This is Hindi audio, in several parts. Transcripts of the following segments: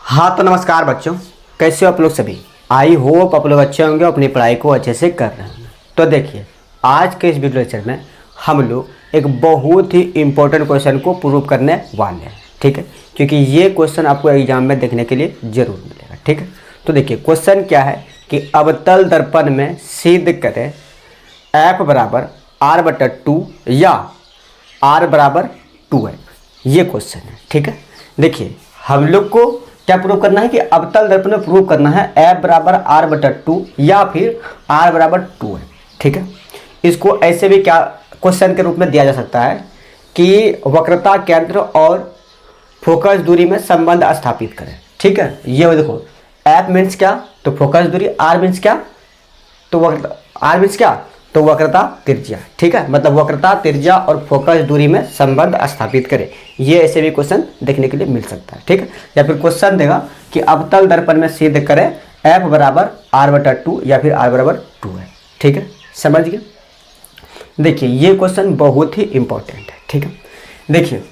हाँ तो नमस्कार बच्चों, कैसे हो आप लोग सभी। आई होप आप लोग अच्छे होंगे, अपनी पढ़ाई को अच्छे से कर रहे हैं। तो देखिए, आज के इस वीडियो लेक्चर में हम लोग एक बहुत ही इम्पोर्टेंट क्वेश्चन को प्रूव करने वाले हैं, ठीक है। क्योंकि ये क्वेश्चन आपको एग्जाम में देखने के लिए जरूर मिलेगा, ठीक है। तो देखिए क्वेश्चन क्या है कि अवतल दर्पण में सिद्ध करें F बराबर R/2 या R बराबर 2F, ये क्वेश्चन है, ठीक है। देखिए हम लोग को क्या प्रूव करना है कि अवतल दर्पण में प्रूव करना है F बराबर R/2 या फिर R बराबर 2 है, ठीक है। इसको ऐसे भी क्या क्वेश्चन के रूप में दिया जा सकता है कि वक्रता केंद्र और फोकस दूरी में संबंध स्थापित करें, ठीक है। ये देखो F मीन्स क्या, तो फोकस दूरी, R मीन्स क्या, तो R मीन्स क्या, तो वक्रता त्रिज्या, ठीक है। मतलब वक्रता त्रिज्या और फोकस दूरी में संबंध स्थापित करें। ये ऐसे भी क्वेश्चन देखने के लिए मिल सकता है, ठीक है। या फिर क्वेश्चन देगा कि अवतल दर्पण में सिद्ध करें F बराबर R/2 या फिर R बराबर 2 है, ठीक है। समझ गए। देखिए ये क्वेश्चन बहुत ही इंपॉर्टेंट है, ठीक है। देखिए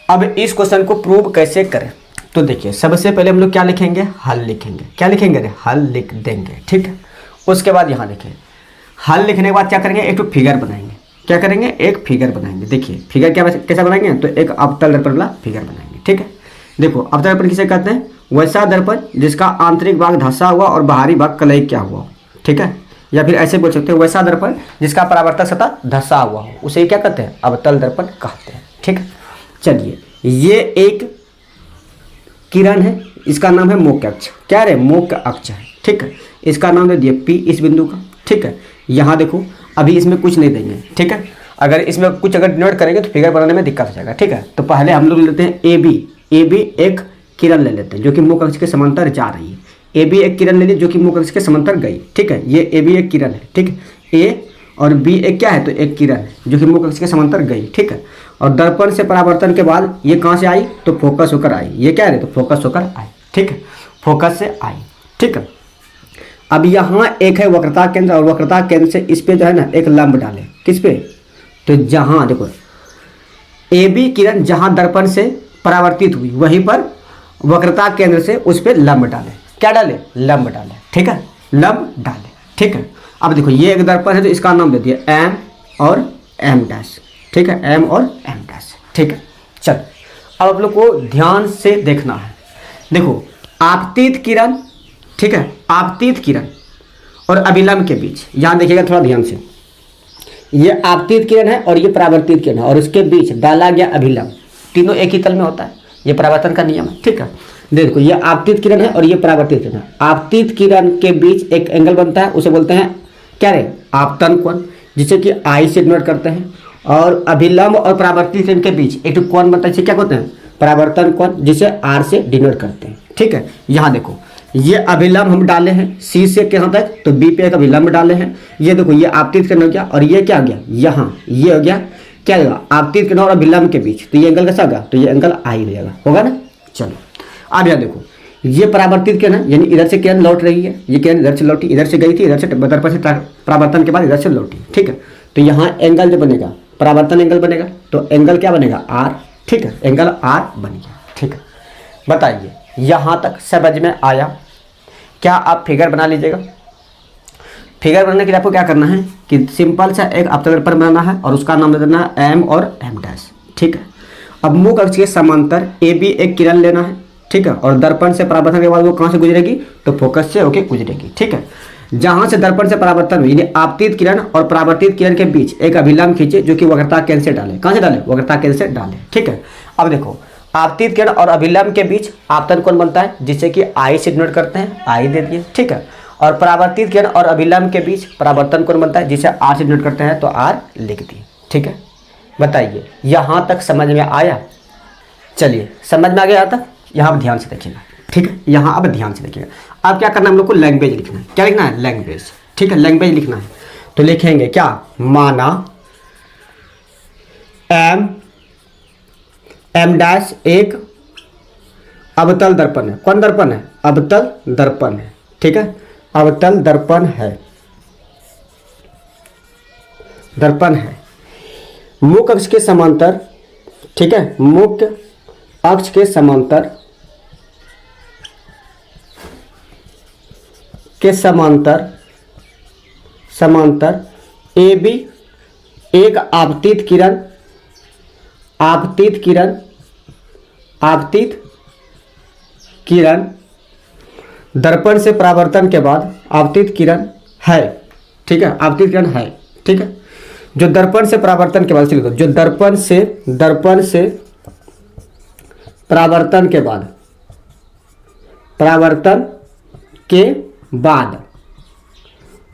अब इस क्वेश्चन को प्रूव कैसे करें, तो देखिए सबसे पहले हम लोग क्या लिखेंगे, हल लिखेंगे। क्या लिखेंगे, हल लिख देंगे, ठीक है। उसके बाद यहाँ लिखें, हल लिखने के बाद क्या करेंगे, एक तो फिगर बनाएंगे। क्या करेंगे, एक फिगर बनाएंगे। देखिए फिगर क्या कैसा बनाएंगे, तो एक अवतल दर्पण वाला फिगर बनाएंगे, ठीक है। देखो अवतल दर्पण किसे कहते हैं, वैसा दर्पण जिसका आंतरिक भाग धंसा हुआ और बाहरी भाग कलई क्या हुआ, ठीक है। या फिर ऐसे बोल सकते हैं वैसा दर्पण जिसका परावर्तक सतह धंसा हुआ हो, उसे क्या कहते हैं, अवतल दर्पण कहते हैं, ठीक है। चलिए ये एक किरण है, इसका नाम है मुख्य अक्ष। क्या है, मुख्य अक्ष है, ठीक है। इसका नाम दे दिए P इस बिंदु का, ठीक है। यहाँ देखो अभी इसमें कुछ नहीं देंगे, ठीक है। अगर इसमें कुछ अगर डिनोट करेंगे तो फिगर बनाने में दिक्कत हो जाएगा, ठीक है। तो पहले हम लोग लेते हैं AB एक किरण ले लेते हैं जो कि मुख्य अक्ष के समांतर जा रही है। AB एक किरण ले ली जो कि मुख्य अक्ष के समांतर गई, ठीक है। ये AB एक किरण है, ठीक है। A और B एक क्या है, तो एक किरण है जो कि मुख्य अक्ष के समांतर गई, ठीक है। और दर्पण से परावर्तन के बाद ये कहाँ से आई, तो फोकस होकर आई। ये क्या है, तो फोकस होकर आई, ठीक है। फोकस से आई, ठीक है। अब यहाँ एक है वक्रता केंद्र और वक्रता केंद्र से इस पे जो है ना एक लंब डाले, किस पे, तो जहाँ देखो AB किरण जहाँ दर्पण से परावर्तित हुई वहीं पर वक्रता केंद्र से उस पे लंब डाले। क्या डाले, लंब डाले, ठीक है। लंब डाले, ठीक है। अब देखो ये एक दर्पण है तो इसका नाम दे दिया M और M डैश, ठीक है। M और M डैश, ठीक है। चल अब आप लोग को ध्यान से देखना है। देखो आपतित किरण, ठीक है, आपतित किरण और अभिलंब के बीच, यहाँ देखिएगा थोड़ा ध्यान से, ये आपतित किरण है और ये परावर्तित किरण है और उसके बीच डाला गया अभिलंब, तीनों एक ही तल में होता है। ये परावर्तन का नियम है, ठीक है। देखो ये आपतित किरण है और ये परावर्तित किरण है। आपतित किरण के बीच एक एंगल बनता है, उसे बोलते हैं क्या रे, आपतन कोण, जिसे कि I से डिनोट करते हैं। और अभिलंब और परावर्तित किरण के बीच एक कोण बनता है, जिसे क्या कहते हैं, परावर्तन कोण, जिसे R से डिनोट करते हैं, ठीक है। यहाँ देखो ये अभिलंब हम डाले हैं C से कहाँ तक, तो B पे एक अभिलंब डाले हैं। ये देखो ये आपतित किरण हो गया और ये क्या हो गया, यहाँ ये हो गया, क्या होगा, आपतित किरण और अभिलंब के बीच, तो ये एंगल कैसा होगा, तो ये एंगल I हो जाएगा, होगा ना। चलो अब यहाँ देखो ये परावर्तित किरण है, यानी इधर से किरण लौट रही है। ये किरण इधर से लौटी, इधर से गई थी, इधर से दर्पण से परावर्तन के बाद इधर से लौटी, ठीक है। तो यहाँ एंगल जो बनेगा, परावर्तन एंगल बनेगा, तो एंगल क्या बनेगा, R, ठीक है। एंगल R बन गया, ठीक है। बताइए यहाँ तक समझ में आया। क्या आप फिगर बना लीजिएगा। फिगर बनाने के लिए आपको क्या करना है कि सिंपल सा एक अवतल दर्पण बनाना है और उसका नाम दे देना है M और M डैश, ठीक है। अब मुख्य अक्ष के समांतर AB एक किरण लेना है, ठीक है। और दर्पण से परावर्तन के बाद वो कहाँ से गुजरेगी, तो फोकस से होके गुजरेगी, ठीक है। जहाँ से दर्पण से परावर्तन हुई, यानी आपतित किरण और परावर्तित किरण के बीच एक अभिलंब खींचे जो कि वक्रता केंद्र से डाले। कहाँ से डाले, वक्रता केंद्र से डाले, ठीक है। अब देखो आपतित किरण और अभिलंब के बीच आपतन कोण बनता है जिसे कि I से डिनोट करते हैं, I दे दिए, ठीक है। और परावर्तित किरण और अभिलंब के बीच परावर्तन कोण बनता है जिसे R से डिनोट करते हैं, तो R लिख दिए, ठीक है। बताइए यहाँ तक समझ में आया। चलिए समझ में आ गया यहाँ तक। यहाँ अब ध्यान से देखिएगा, ठीक है। यहाँ अब ध्यान से देखिएगा। अब क्या करना है, हम लोग को लैंग्वेज लिखना है। क्या लिखना है, लैंग्वेज, ठीक है। लैंग्वेज लिखना है तो लिखेंगे क्या, माना M डैश एक अवतल दर्पण है। कौन दर्पण है, अवतल दर्पण है, ठीक है। अवतल दर्पण है, दर्पण है मुख्य अक्ष के समांतर, ठीक है। मुख्य अक्ष के समांतर के समांतर ए बी एक आपतित किरण दर्पण से परावर्तन के बाद आपतित किरण है, ठीक है, आपतित किरण है, ठीक है, जो दर्पण से परावर्तन के बाद, जो दर्पण से परावर्तन के बाद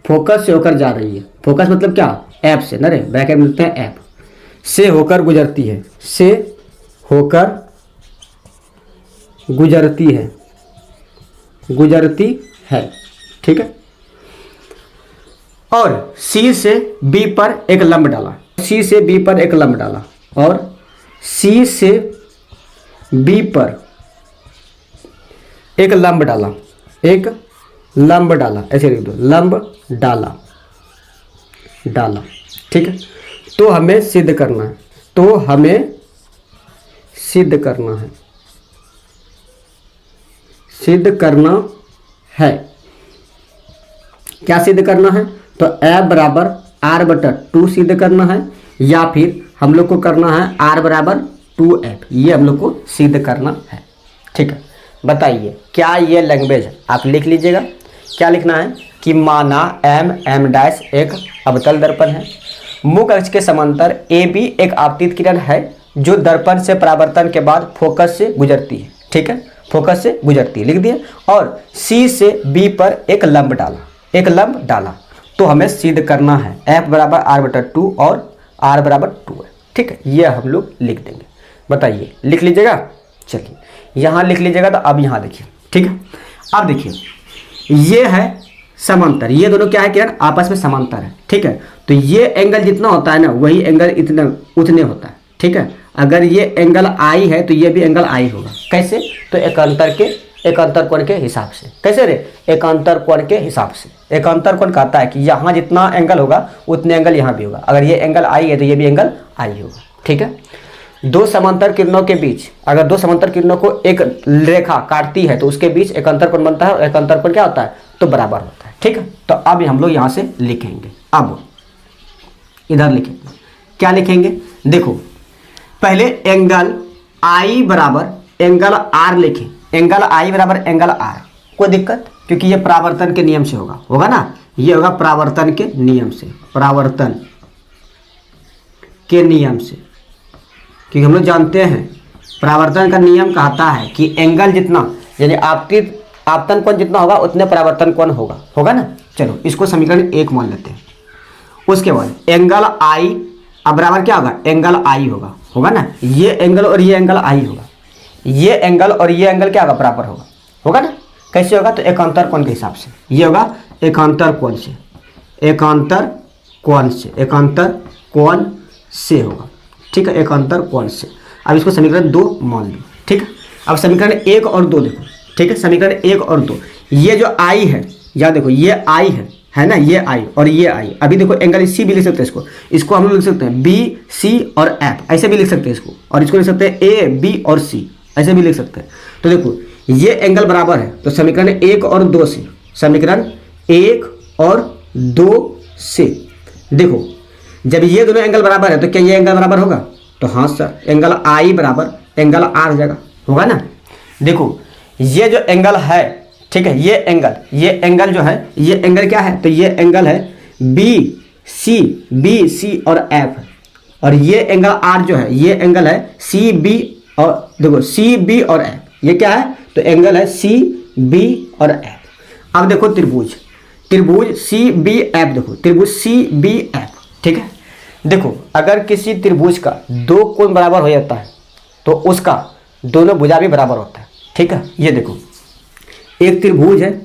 फोकस से होकर जा रही है। फोकस मतलब क्या, ऐप से, ना रे ब्रैकेट मिलते हैं ऐप से होकर गुजरती है, गुजरती है, ठीक है। और सी से बी पर एक लंब डाला, और सी से बी पर एक लंब डाला, ऐसे लिख दो, लंब डाला, ठीक है। तो हमें सिद्ध करना है, क्या सिद्ध करना है, तो F बराबर R/2 सिद्ध करना है, या फिर हम लोग को करना है R बराबर 2F, ये हम लोग को सिद्ध करना है, ठीक है। बताइए क्या ये लैंग्वेज, आप लिख लीजिएगा, क्या लिखना है कि माना M' एक अवतल दर्पण है, मुख्य अक्ष के समांतर AB एक आपतित किरण है जो दर्पण से परावर्तन के बाद फोकस से गुजरती है, ठीक है, फोकस से गुजरती है, लिख दिया। और C से B पर एक लंब डाला, तो हमें सिद्ध करना है F बराबर R/2 और R बराबर 2 है, ठीक है, ये हम लोग लिख देंगे। बताइए, लिख लीजिएगा, चलिए यहाँ लिख लीजिएगा। तो अब यहाँ देखिए, ठीक है, अब देखिए ये है समांतर, ये दोनों क्या है किरण, आपस में समांतर है, ठीक है। तो ये एंगल जितना होता है ना, वही एंगल उतने होता है, ठीक है। अगर ये एंगल आई है तो ये भी एंगल आई होगा, कैसे, तो एकांतर कोण के हिसाब से, कैसे रे, एकांतर कोण के हिसाब से। एकांतर कोण कहता है कि यहाँ जितना एंगल होगा उतने एंगल यहाँ भी होगा, अगर ये एंगल आई है तो ये भी एंगल आई होगा, ठीक है। दो समांतर किरणों के बीच, अगर दो समांतर किरणों को एक रेखा काटती है तो उसके बीच एकांतर कोण बनता है, और एकांतर कोण क्या होता है, तो बराबर होता है, ठीक है। तो अब हम लोग यहाँ से लिखेंगे, अब इधर लिखेंगे, क्या लिखेंगे, देखो पहले एंगल आई बराबर एंगल आर लिखें, एंगल आई बराबर एंगल आर, कोई दिक्कत, क्योंकि ये परावर्तन के नियम से होगा ना, ये होगा परावर्तन के नियम से, क्योंकि हम लोग जानते हैं परावर्तन का नियम कहता है कि एंगल जितना, यानी आपतन कोण जितना होगा उतने परावर्तन कोण होगा ना। चलो इसको समीकरण 1 मान लेते हैं। उसके बाद एंगल आई अब बराबर क्या होगा, एंगल आई होगा ना, ये एंगल और ये एंगल आई होगा, ये एंगल और ये एंगल क्या होगा, बराबर होगा ना। कैसे होगा, तो एकांतर कोण के हिसाब से, ये होगा एकांतर कोण से होगा, ठीक है, एकांतर कोण से। अब इसको समीकरण 2 मान लो, ठीक है। अब समीकरण 1 और 2 देखो, ठीक है, समीकरण 1 और 2, ये जो आई है, या देखो ये आई है ना, ये आई और ये आई, अभी देखो एंगल सी भी लिख सकते हैं, इसको हम लोग लिख सकते हैं बी सी और एफ, ऐसे भी लिख सकते हैं इसको, और इसको लिख सकते हैं ए बी और सी, ऐसे भी लिख सकते हैं। तो देखो ये एंगल बराबर है, तो समीकरण 1 और 2 से, समीकरण 1 और 2 से देखो, जब ये दोनों एंगल बराबर है तो क्या ये एंगल बराबर होगा, तो हाँ सर, एंगल आई बराबर एंगल आर हो जाएगा, होगा ना। देखो ये जो एंगल है, ठीक है, ये एंगल जो है, ये एंगल क्या है, तो ये एंगल है बी सी और एफ, और ये एंगल आर जो है, ये एंगल है सी बी, और देखो सी बी और एफ, ये क्या है, तो एंगल है सी बी और एफ। अब देखो त्रिभुज सी बी एफ, देखो त्रिभुज सी बी एफ, ठीक है। देखो अगर किसी त्रिभुज का 2 कोण बराबर हो जाता है तो उसका दोनों भुजा भी बराबर होता है, ठीक है। ये देखो एक त्रिभुज है,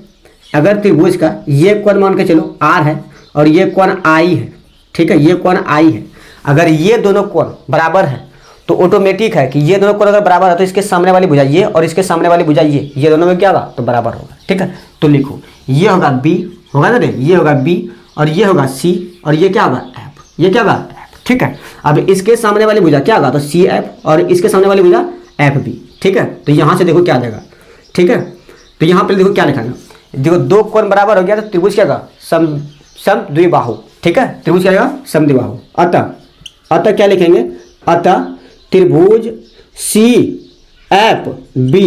अगर त्रिभुज का ये कोण मान के चलो आर है और ये कोण आई है, ठीक है, ये कोण आई है, अगर ये दोनों कोण बराबर है तो ऑटोमेटिक है कि ये दोनों कोण अगर बराबर है तो इसके सामने वाली भुजा ये और इसके सामने वाली भुजा ये दोनों में क्या होगा, तो बराबर होगा, ठीक है। तो लिखो ये होगा बी, होगा ना रे, ये होगा बी और ये होगा सी और ये क्या होगा एफ, ये क्या होगा एफ, ठीक है। अब इसके सामने वाली भुजा क्या होगा, तो सी एफ, और इसके सामने वाली भुजा एफ बी, ठीक है। तो यहाँ से देखो क्या आ जाएगा, ठीक है। तो यहाँ पे देखो क्या लिखा है, देखो दो कोण बराबर हो गया तो त्रिभुज क्या होगा, समद्विबाहु। ठीक है, त्रिभुज क्या होगा, समद्विबाहु। अतः क्या लिखेंगे, अतः त्रिभुज सी एफ बी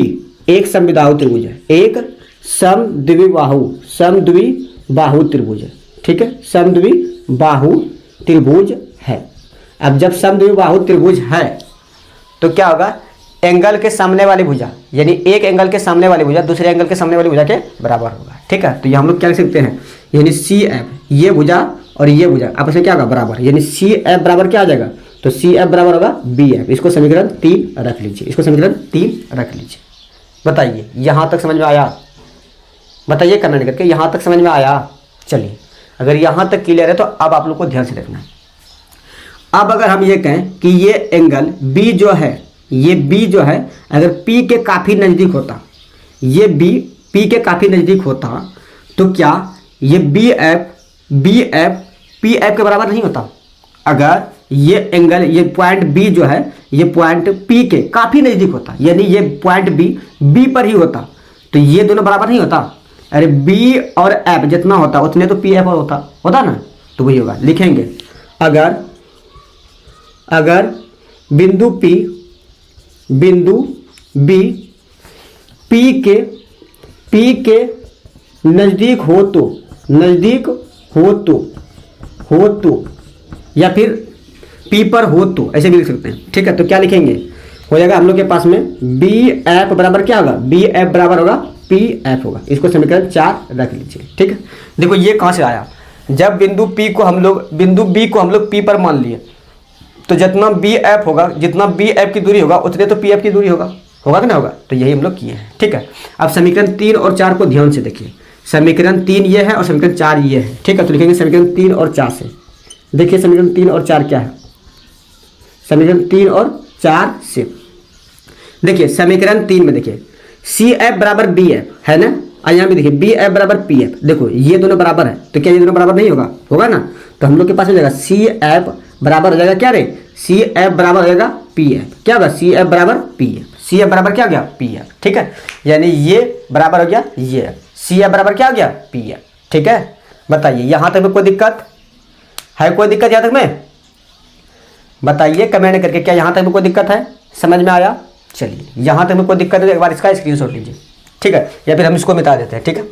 एक समद्विबाहु त्रिभुज है, एक समद्विबाहु त्रिभुज है। ठीक है, समद्विबाहु त्रिभुज है। अब जब समद्विबाहु त्रिभुज है तो क्या होगा, एंगल के सामने वाली भुजा, यानी एक एंगल के सामने वाली भुजा दूसरे एंगल के सामने वाली भुजा के बराबर होगा। ठीक है, तो ये हम लोग क्या लिख सकते हैं, यानी सी एफ, ये भुजा और ये भुजा आपस में क्या होगा, बराबर, यानी सी एफ बराबर क्या आ जाएगा, तो सी एफ बराबर होगा बी एफ। इसको समीकरण 3 रख लीजिए, इसको समीकरण 3 रख लीजिए। बताइए यहाँ तक समझ में आया, बताइए करना नहीं करके, यहाँ तक समझ में आया। चलिए, अगर यहाँ तक क्लियर है तो अब आप लोग को ध्यान से देखना है। अब अगर हम ये कहें कि ये एंगल बी जो है, ये बी जो है अगर पी के काफ़ी नज़दीक होता, ये बी पी के काफ़ी नज़दीक होता तो क्या ये बी एफ पी एफ के बराबर नहीं होता। अगर ये एंगल, ये पॉइंट बी जो है, ये पॉइंट पी के काफ़ी नज़दीक होता, यानी ये पॉइंट बी पर ही होता, तो ये दोनों बराबर नहीं होता। अरे बी और एफ जितना होता उतने तो पी एफ और होता ना, तो वही होगा। लिखेंगे अगर बिंदु बी पी के नज़दीक हो तो या फिर पी पर हो तो, ऐसे भी लिख सकते हैं। ठीक है, तो क्या लिखेंगे, हो जाएगा हम लोग के पास में बी एफ बराबर क्या होगा, बी एफ बराबर होगा पी एफ होगा। इसको समीकरण 4 रख लीजिए। ठीक है, देखो ये कहाँ से आया, जब बिंदु बी को हम लोग पी पर मान लिए तो जितना बी एफ होगा, जितना बी एफ की दूरी होगा उतने तो पी एफ की दूरी होगा कि ना होगा, तो यही हम लोग किए हैं। ठीक है, अब समीकरण 3 और 4 को ध्यान से देखिए। समीकरण 3 ये है और समीकरण 4 ये है। ठीक है, तो लिखेंगे समीकरण 3 और 4 से। देखिए समीकरण 3 और 4 क्या है, समीकरण 3 और 4 से देखिए, समीकरण 3 में देखिए सी एफ बराबर बी एफ है ना, और यहाँ भी देखिए बी एफ बराबर पी एफ। देखो ये दोनों बराबर है, तो क्या ये दोनों बराबर नहीं होगा ना, तो हम लोग के पास हो जाएगा सी एफ बराबर हो जाएगा क्या रे, सी एफ बराबर हो जाएगा पी एफ। क्या होगा, सी एफ बराबर पी एफ, सी एफ बराबर क्या हो गया, पी एफ। ठीक है, यानी ये बराबर हो गया ये, सी एफ बराबर क्या हो गया, पी एफ। ठीक है, बताइए यहाँ तक में कोई दिक्कत है, कोई दिक्कत यहाँ तक में बताइए कमेंट करके, क्या यहाँ तक में कोई दिक्कत है, समझ में आया। चलिए, यहाँ तक में कोई दिक्कत है तो एक बार इसका स्क्रीनशॉट लीजिए। ठीक है, या फिर हम इसको मिटा देते हैं। ठीक है,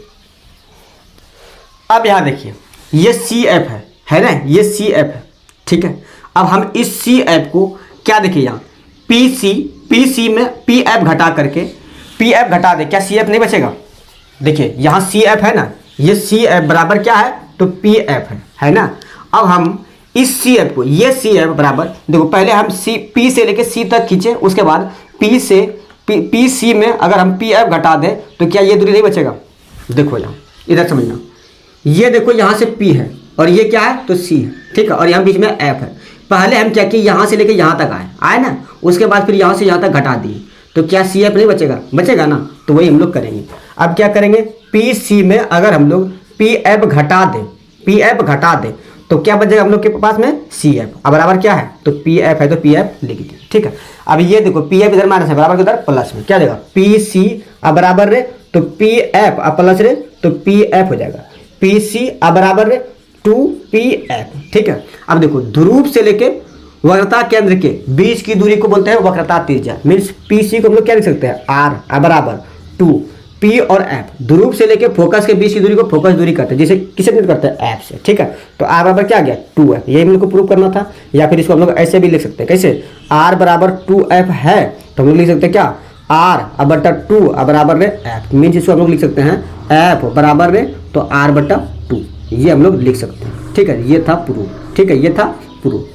अब यहाँ देखिए ये सी एफ है ना, ये सी एफ है। ठीक है, अब हम इस सी एफ को क्या देखिए, यहाँ पी सी में पी एफ घटा करके पी एफ घटा दे, क्या सी एफ नहीं बचेगा। देखिए यहाँ सी एफ है ना, ये सी एफ बराबर क्या है, तो पी एफ है ना। अब हम इस सी एफ को, ये सी एफ बराबर, देखो पहले हम सी पी से लेके सी तक खींचे, उसके बाद पी से पी सी में अगर हम पी एफ घटा दें तो क्या ये दूरी नहीं बचेगा। देखो यहाँ इधर समझना, ये देखो यहाँ से पी है और ये क्या है, तो सी है। ठीक है, और यहाँ बीच में एफ है। पहले हम क्या किए, यहाँ से लेके यहाँ तक आए ना, उसके बाद फिर यहाँ से यहाँ तक घटा दिए, तो क्या सी एफ नहीं बचेगा ना, तो वही हम लोग करेंगे। अब क्या करेंगे, पी सी में अगर हम लोग पी एफ घटा दें तो क्या बचेगा हम लोग के पास में, सी एफ। अब बराबर क्या है, तो पी एफ है तो पी एफ लिख दिया। ठीक है, अब ये देखो पी एफ इधर माइनस है, बराबर इधर प्लस में, क्या देगा, पी सी अब बराबर रे तो पी एफ, अब प्लस रे तो पी एफ हो जाएगा, पी सी अब बराबर रे 2pf। ठीक है, अब देखो ध्रुव से लेके वक्रता केंद्र के बीच की दूरी को बोलते हैं वक्रता त्रिज्या। मीन्स पी सी को हम लोग क्या लिख सकते हैं, आर बराबर 2 पी और एफ, ध्रुव से लेके फोकस के बीच की दूरी को फोकस दूरी करते हैं, जिसे किसे करते हैं, एफ से। ठीक है, तो आर बराबर क्या आ गया, 2f। यही हम लोग को प्रूव करना था, या फिर इसको हम लोग ऐसे भी लिख सकते हैं, कैसे, आर बराबर 2f है तो हम लोग लिख सकते हैं क्या, आर अब बटा 2 अब बराबर रे एफ। मीन्स इसको हम लोग लिख सकते हैं एफ बराबर रे तो आर बटा 2, ये हम लोग लिख सकते हैं। ठीक है, ये था प्रूफ। ठीक है, ये था प्रूफ।